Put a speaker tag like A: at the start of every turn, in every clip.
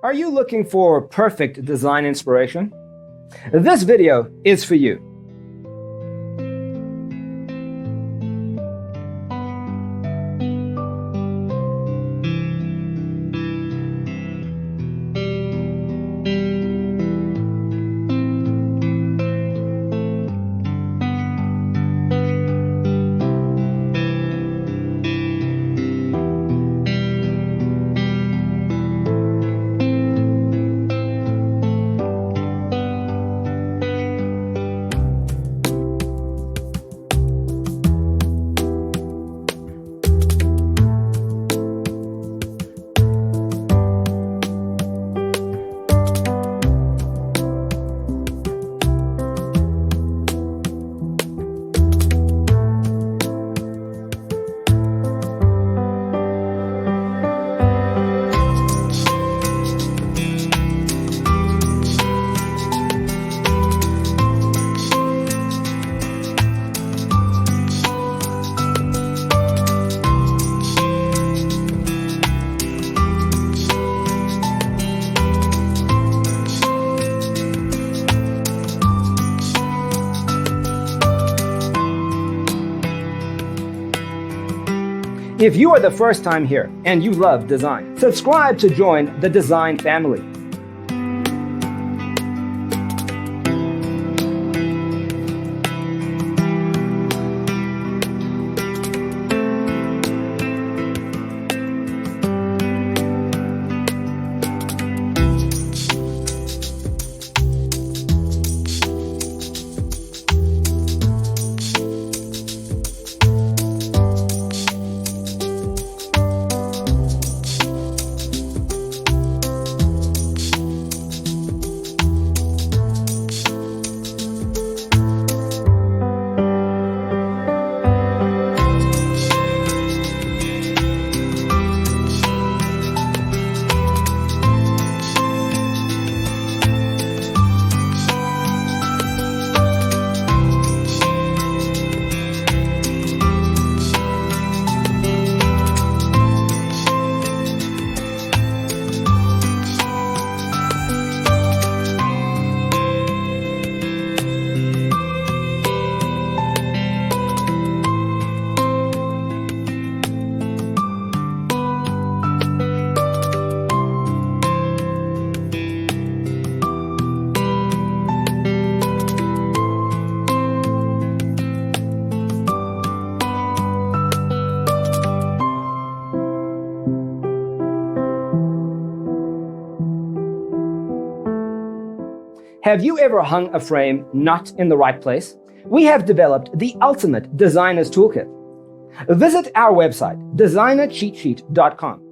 A: Are you looking for perfect design inspiration? This video is for you. If you are the first time here and you love design, subscribe to join the design family. Have you ever hung a frame not in the right place? We have developed the ultimate designer's toolkit. Visit our website, designercheatsheet.com.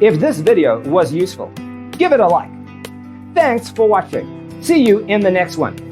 A: If this video was useful, give it a like. Thanks for watching. See you in the next one.